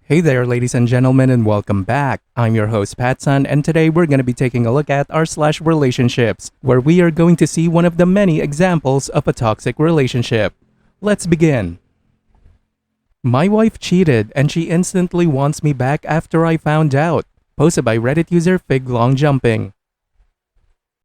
Hey there, ladies and gentlemen, and welcome back. I'm your host, PattSun, and today we're going to be taking a look at r/relationships, where we are going to see one of the many examples of a toxic relationship. Let's begin. My wife cheated, and she instantly wants me back after I found out. Posted by Reddit user FigLongJumping.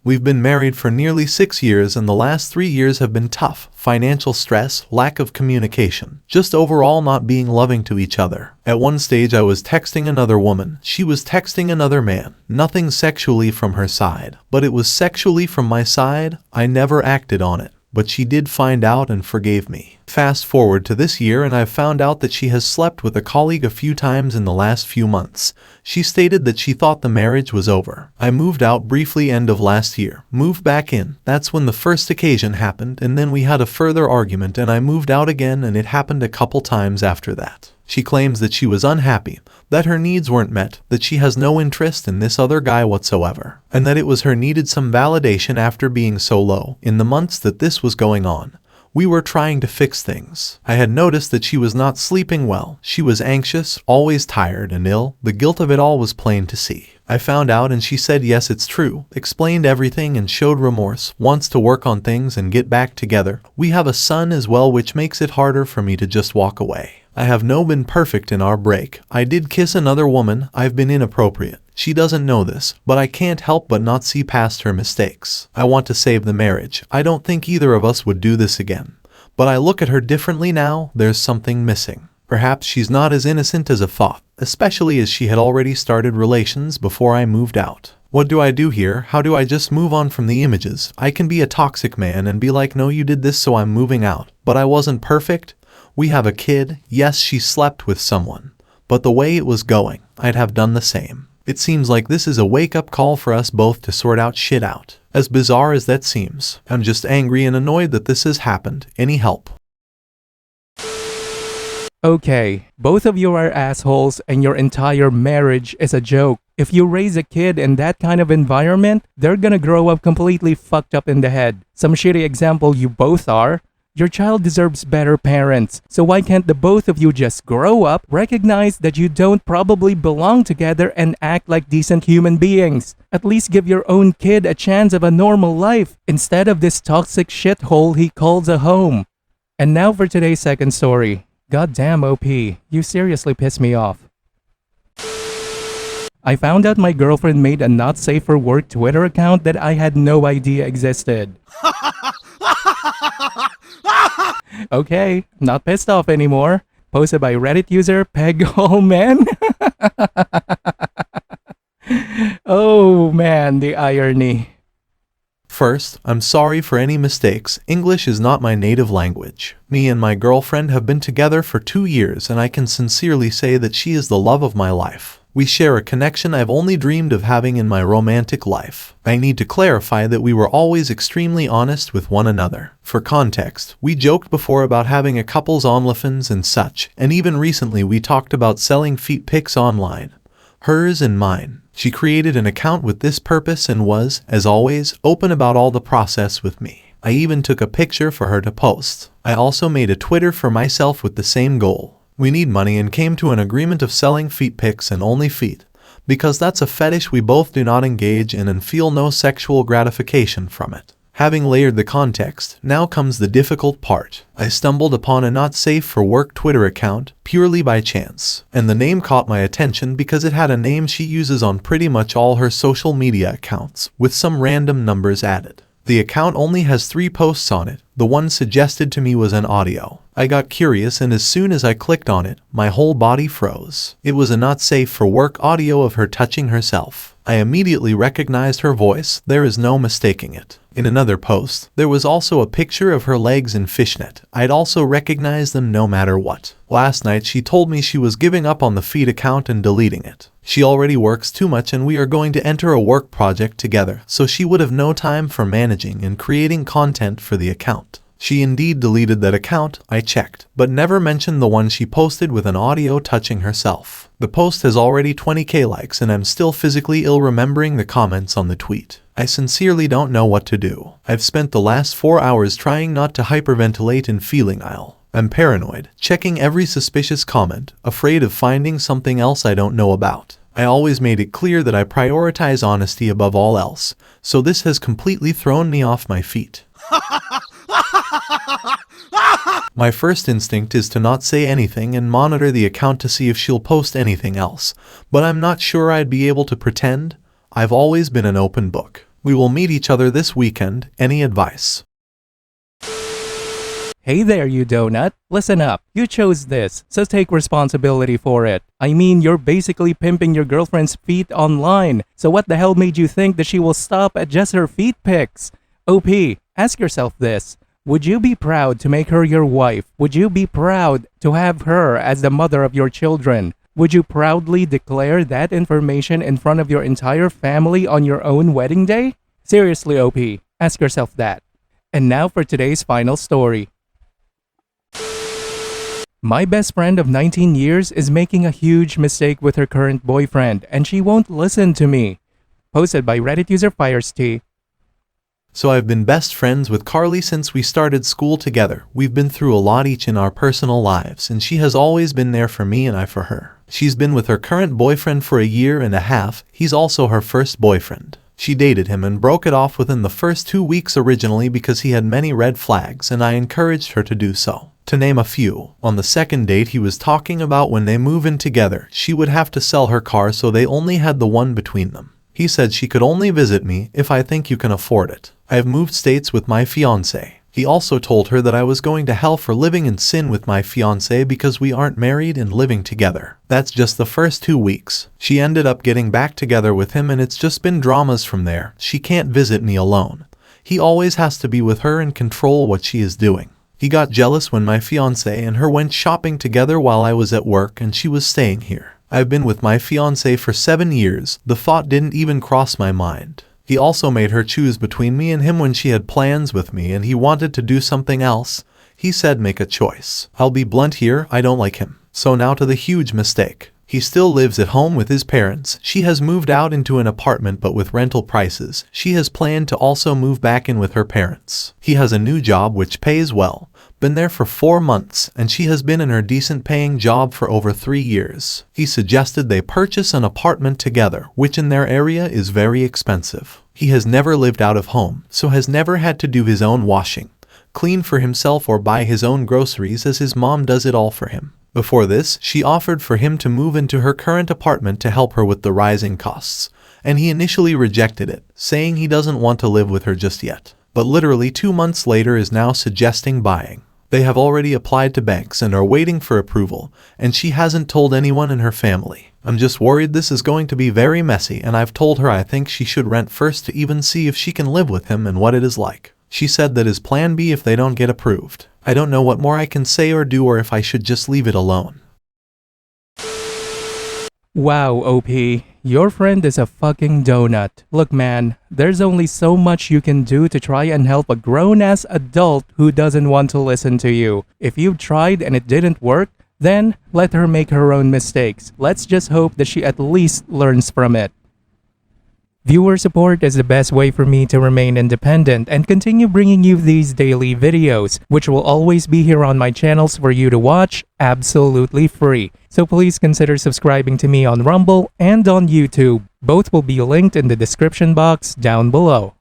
We've been married for nearly 6 years and the last 3 years have been tough. Financial stress, lack of communication, just overall not being loving to each other. At one stage I was texting another woman, she was texting another man. Nothing sexually from her side, but it was sexually from my side. I never acted on it, but she did find out and forgave me. Fast forward to this year and I've found out that she has slept with a colleague a few times in the last few months. She stated that she thought the marriage was over. I moved out briefly end of last year, moved back in. That's when the first occasion happened, and then we had a further argument and I moved out again, and it happened a couple times after that. She claims that she was unhappy, that her needs weren't met, that she has no interest in this other guy whatsoever, and that it was her needed some validation after being so low. In the months that this was going on, we were trying to fix things. I had noticed that she was not sleeping well. She was anxious, always tired and ill. The guilt of it all was plain to see. I found out and she said yes, it's true, explained everything and showed remorse, wants to work on things and get back together. We have a son as well, which makes it harder for me to just walk away. I have been perfect in our break. I did kiss another woman. I've been inappropriate. She doesn't know this, but I can't help but not see past her mistakes. I want to save the marriage. I don't think either of us would do this again. But I look at her differently now. There's something missing. Perhaps she's not as innocent as I thought, especially as she had already started relations before I moved out. What do I do here? How do I just move on from the images? I can be a toxic man and be like, no, you did this, so I'm moving out. But I wasn't perfect. We have a kid. Yes, she slept with someone. But the way it was going, I'd have done the same. It seems like this is a wake-up call for us both to sort out shit out. As bizarre as that seems, I'm just angry and annoyed that this has happened. Any help? Okay, both of you are assholes and your entire marriage is a joke. If you raise a kid in that kind of environment, they're gonna grow up completely fucked up in the head. Some shitty example you both are. Your child deserves better parents, so why can't the both of you just grow up, recognize that you don't probably belong together, and act like decent human beings? At least give your own kid a chance of a normal life, instead of this toxic shithole he calls a home. And now for today's second story. Goddamn OP, you seriously piss me off. I found out my girlfriend made a not safe for work Twitter account that I had no idea existed. Okay, not pissed off anymore. Posted by Reddit user PegHallman. Oh man, the irony. First, I'm sorry for any mistakes. English is not my native language. Me and my girlfriend have been together for 2 years and I can sincerely say that she is the love of my life. We share a connection I've only dreamed of having in my romantic life. I need to clarify that we were always extremely honest with one another. For context, we joked before about having a couple's OnlyFans and such, and even recently we talked about selling feet pics online. Hers and mine. She created an account with this purpose and was, as always, open about all the process with me. I even took a picture for her to post. I also made a Twitter for myself with the same goal. We need money and came to an agreement of selling feet pics and only feet, because that's a fetish we both do not engage in and feel no sexual gratification from it. Having layered the context, now comes the difficult part. I stumbled upon a not safe for work Twitter account purely by chance, and the name caught my attention because it had a name she uses on pretty much all her social media accounts, with some random numbers added. The account only has 3 posts on it. The one suggested to me was an audio. I got curious and as soon as I clicked on it, my whole body froze. It was a not safe for work audio of her touching herself. I immediately recognized her voice. There is no mistaking it. In another post, there was also a picture of her legs in fishnet. I'd also recognize them no matter what. Last night she told me she was giving up on the feed account and deleting it. She already works too much and we are going to enter a work project together, so she would have no time for managing and creating content for the account. She indeed deleted that account, I checked, but never mentioned the one she posted with an audio touching herself. The post has already 20k likes and I'm still physically ill remembering the comments on the tweet. I sincerely don't know what to do. I've spent the last 4 hours trying not to hyperventilate and feeling ill. I'm paranoid, checking every suspicious comment, afraid of finding something else I don't know about. I always made it clear that I prioritize honesty above all else, so this has completely thrown me off my feet. My first instinct is to not say anything and monitor the account to see if she'll post anything else, but I'm not sure I'd be able to pretend. I've always been an open book. We will meet each other this weekend. Any advice? Hey there, you donut. Listen up. You chose this, so take responsibility for it. I mean, you're basically pimping your girlfriend's feet online. So what the hell made you think that she will stop at just her feet pics? OP, ask yourself this. Would you be proud to make her your wife? Would you be proud to have her as the mother of your children? Would you proudly declare that information in front of your entire family on your own wedding day? Seriously, OP, ask yourself that. And now for today's final story. My best friend of 19 years is making a huge mistake with her current boyfriend, and she won't listen to me. Posted by Reddit user FiresT. So I've been best friends with Carly since we started school together. We've been through a lot each in our personal lives, and she has always been there for me and I for her. She's been with her current boyfriend for a year and a half. He's also her first boyfriend. She dated him and broke it off within the first 2 weeks originally because he had many red flags, and I encouraged her to do so. To name a few, on the second date he was talking about when they move in together, she would have to sell her car so they only had the one between them. He said she could only visit me if I think you can afford it. I have moved states with my fiancé. He also told her that I was going to hell for living in sin with my fiancé because we aren't married and living together. That's just the first 2 weeks. She ended up getting back together with him and it's just been dramas from there. She can't visit me alone. He always has to be with her and control what she is doing. He got jealous when my fiancé and her went shopping together while I was at work and she was staying here. I've been with my fiancé for 7 years. The thought didn't even cross my mind. He also made her choose between me and him when she had plans with me and he wanted to do something else. He said make a choice. I'll be blunt here, I don't like him. So now to the huge mistake. He still lives at home with his parents. She has moved out into an apartment but with rental prices. She has planned to also move back in with her parents. He has a new job which pays well. Been there for 4 months and she has been in her decent paying job for over 3 years. He suggested they purchase an apartment together, which in their area is very expensive. He has never lived out of home, so has never had to do his own washing, clean for himself or buy his own groceries as his mom does it all for him. Before this, she offered for him to move into her current apartment to help her with the rising costs, and he initially rejected it, saying he doesn't want to live with her just yet. But literally 2 months later is now suggesting buying. They have already applied to banks and are waiting for approval, and she hasn't told anyone in her family. I'm just worried this is going to be very messy, and I've told her I think she should rent first to even see if she can live with him and what it is like. She said that is plan B if they don't get approved. I don't know what more I can say or do or if I should just leave it alone. Wow, OP, your friend is a fucking donut. Look man, there's only so much you can do to try and help a grown-ass adult who doesn't want to listen to you. If you've tried and it didn't work, then let her make her own mistakes. Let's just hope that she at least learns from it. Viewer support is the best way for me to remain independent and continue bringing you these daily videos, which will always be here on my channels for you to watch absolutely free. So please consider subscribing to me on Rumble and on YouTube. Both will be linked in the description box down below.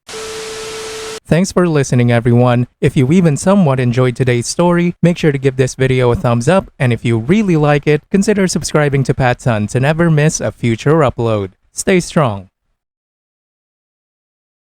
Thanks for listening everyone. If you even somewhat enjoyed today's story, make sure to give this video a thumbs up, and if you really like it, consider subscribing to PattSun to never miss a future upload. Stay strong.